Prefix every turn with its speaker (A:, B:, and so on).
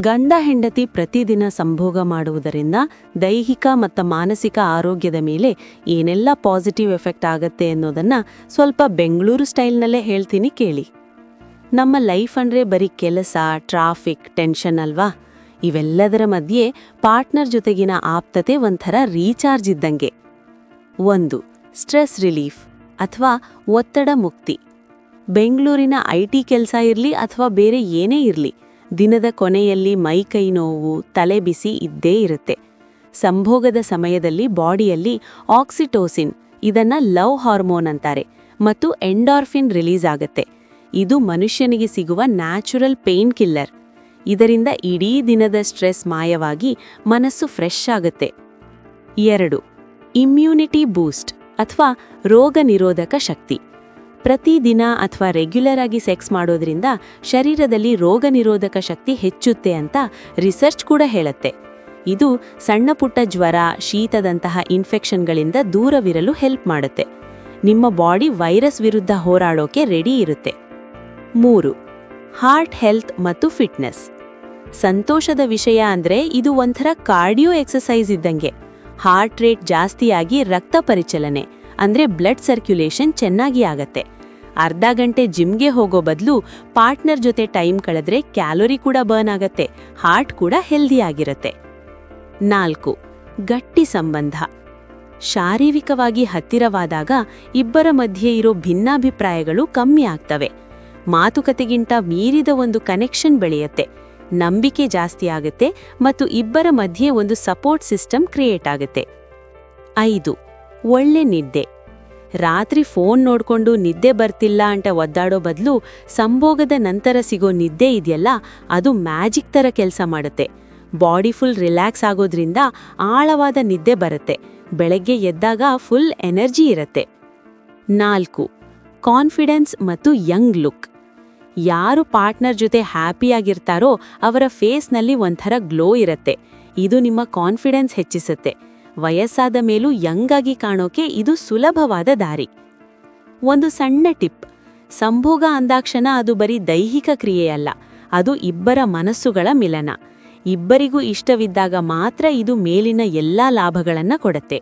A: ಗಂಡ ಹೆಂಡತಿ ಪ್ರತಿದಿನ ಸಂಭೋಗ ಮಾಡುವುದರಿಂದ ದೈಹಿಕ ಮತ್ತು ಮಾನಸಿಕ ಆರೋಗ್ಯದ ಮೇಲೆ ಏನೆಲ್ಲ ಪಾಸಿಟಿವ್ ಎಫೆಕ್ಟ್ ಆಗತ್ತೆ ಅನ್ನೋದನ್ನ ಸ್ವಲ್ಪ ಬೆಂಗಳೂರು ಸ್ಟೈಲ್ನಲ್ಲೇ ಹೇಳ್ತೀನಿ ಕೇಳಿ. ನಮ್ಮ ಲೈಫ್ ಅಂದ್ರೆ ಬರೀ ಕೆಲಸ, ಟ್ರಾಫಿಕ್, ಟೆನ್ಷನ್ ಅಲ್ವಾ? ಇವೆಲ್ಲದರ ಮಧ್ಯೆ ಪಾರ್ಟ್ನರ್ ಜೊತೆಗಿನ ಆಪ್ತತೆ ಒಂಥರ ರೀಚಾರ್ಜ್ ಇದ್ದಂಗೆ. 1. ಸ್ಟ್ರೆಸ್ ರಿಲೀಫ್ ಅಥವಾ ಒತ್ತಡ ಮುಕ್ತಿ. ಬೆಂಗಳೂರಿನ IT ಕೆಲಸ ಇರಲಿ ಅಥವಾ ಬೇರೆ ಏನೇ ಇರಲಿ, ದಿನದ ಕೊನೆಯಲ್ಲಿ ಮೈಕೈ ನೋವು, ತಲೆ ಬಿಸಿ ಇದ್ದೇ ಇರುತ್ತೆ. ಸಂಭೋಗದ ಸಮಯದಲ್ಲಿ ಬಾಡಿಯಲ್ಲಿ ಆಕ್ಸಿಟೋಸಿನ್, ಇದನ್ನ ಲವ್ ಹಾರ್ಮೋನ್ ಅಂತಾರೆ, ಮತ್ತು ಎಂಡಾರ್ಫಿನ್ ರಿಲೀಸ್ ಆಗತ್ತೆ. ಇದು ಮನುಷ್ಯನಿಗೆ ಸಿಗುವ ನ್ಯಾಚುರಲ್ ಪೇನ್ ಕಿಲ್ಲರ್. ಇದರಿಂದ ಇಡೀ ದಿನದ ಸ್ಟ್ರೆಸ್ ಮಾಯವಾಗಿ ಮನಸ್ಸು ಫ್ರೆಶ್ ಆಗುತ್ತೆ. 2. ಇಮ್ಯುನಿಟಿ ಬೂಸ್ಟ್ ಅಥವಾ ರೋಗ ನಿರೋಧಕ ಶಕ್ತಿ. ಪ್ರತಿದಿನ ಅಥವಾ ರೆಗ್ಯುಲರ್ ಆಗಿ ಸೆಕ್ಸ್ ಮಾಡೋದ್ರಿಂದ ಶರೀರದಲ್ಲಿ ರೋಗ ನಿರೋಧಕ ಶಕ್ತಿ ಹೆಚ್ಚುತ್ತೆ ಅಂತ ರಿಸರ್ಚ್ ಕೂಡ ಹೇಳುತ್ತೆ. ಇದು ಸಣ್ಣ ಪುಟ್ಟ ಜ್ವರ, ಶೀತದಂತಹ ಇನ್ಫೆಕ್ಷನ್ಗಳಿಂದ ದೂರವಿರಲು ಹೆಲ್ಪ್ ಮಾಡುತ್ತೆ. ನಿಮ್ಮ ಬಾಡಿ ವೈರಸ್ ವಿರುದ್ಧ ಹೋರಾಡೋಕೆ ರೆಡಿ ಇರುತ್ತೆ. 3. ಹಾರ್ಟ್ ಹೆಲ್ತ್ ಮತ್ತು ಫಿಟ್ನೆಸ್. ಸಂತೋಷದ ವಿಷಯ ಅಂದ್ರೆ ಇದು ಒಂಥರ ಕಾರ್ಡಿಯೋ ಎಕ್ಸಸೈಸ್ ಇದ್ದಂಗೆ. ಹಾರ್ಟ್ ರೇಟ್ ಜಾಸ್ತಿಯಾಗಿ ರಕ್ತ ಪರಿಚಲನೆ ಅಂದ್ರೆ ಬ್ಲಡ್ ಸರ್ಕ್ಯುಲೇಷನ್ ಚೆನ್ನಾಗಿ ಆಗತ್ತೆ. ಅರ್ಧ ಗಂಟೆ ಜಿಮ್ಗೆ ಹೋಗೋ ಬದಲು ಪಾರ್ಟ್ನರ್ ಜೊತೆ ಟೈಮ್ ಕಳೆದ್ರೆ ಕ್ಯಾಲೋರಿ ಕೂಡ ಬರ್ನ್ ಆಗತ್ತೆ, ಹಾರ್ಟ್ ಕೂಡ ಹೆಲ್ದಿ ಆಗಿರುತ್ತೆ. 4. ಗಟ್ಟಿ ಸಂಬಂಧ. ಶಾರೀರಿಕವಾಗಿ ಹತ್ತಿರವಾದಾಗ ಇಬ್ಬರ ಮಧ್ಯೆ ಇರೋ ಭಿನ್ನಾಭಿಪ್ರಾಯಗಳು ಕಮ್ಮಿ ಆಗ್ತವೆ. ಮಾತುಕತೆಗಿಂತ ಮೀರಿದ ಒಂದು ಕನೆಕ್ಷನ್ ಬೆಳೆಯುತ್ತೆ, ನಂಬಿಕೆ ಜಾಸ್ತಿ ಆಗುತ್ತೆ ಮತ್ತು ಇಬ್ಬರ ಮಧ್ಯೆ ಒಂದು ಸಪೋರ್ಟ್ ಸಿಸ್ಟಮ್ ಕ್ರಿಯೇಟ್ ಆಗುತ್ತೆ. 5. ಒಳ್ಳೆ ನಿದ್ದೆ. ರಾತ್ರಿ ಫೋನ್ ನೋಡ್ಕೊಂಡು ನಿದ್ದೆ ಬರ್ತಿಲ್ಲ ಅಂತ ಒದ್ದಾಡೋ ಬದಲು ಸಂಭೋಗದ ನಂತರ ಸಿಗೋ ನಿದ್ದೆ ಇದೆಯಲ್ಲ, ಅದು ಮ್ಯಾಜಿಕ್ ಥರ ಕೆಲಸ ಮಾಡುತ್ತೆ. ಬಾಡಿ ಫುಲ್ ರಿಲ್ಯಾಕ್ಸ್ ಆಗೋದ್ರಿಂದ ಆಳವಾದ ನಿದ್ದೆ ಬರುತ್ತೆ, ಬೆಳಗ್ಗೆ ಎದ್ದಾಗ ಫುಲ್ ಎನರ್ಜಿ ಇರುತ್ತೆ. 4. ಕಾನ್ಫಿಡೆನ್ಸ್ ಮತ್ತು ಯಂಗ್ ಲುಕ್. ಯಾರು ಪಾರ್ಟ್ನರ್ ಜೊತೆ ಹ್ಯಾಪಿಯಾಗಿರ್ತಾರೋ ಅವರ ಫೇಸ್ನಲ್ಲಿ ಒಂಥರ ಗ್ಲೋ ಇರುತ್ತೆ. ಇದು ನಿಮ್ಮ ಕಾನ್ಫಿಡೆನ್ಸ್ ಹೆಚ್ಚಿಸುತ್ತೆ. ವಯಸ್ಸಾದ ಮೇಲೂ ಯಂಗ್ ಆಗಿ ಕಾಣೋಕೆ ಇದು ಸುಲಭವಾದ ದಾರಿ. ಒಂದು ಸಣ್ಣ ಟಿಪ್: ಸಂಭೋಗ ಅಂದಾಕ್ಷಣ ಅದು ಬರೀ ದೈಹಿಕ ಕ್ರಿಯೆಯಲ್ಲ, ಅದು ಇಬ್ಬರ ಮನಸ್ಸುಗಳ ಮಿಲನ. ಇಬ್ಬರಿಗೂ ಇಷ್ಟವಿದ್ದಾಗ ಮಾತ್ರ ಇದು ಮೇಲಿನ ಎಲ್ಲಾ ಲಾಭಗಳನ್ನ ಕೊಡುತ್ತೆ.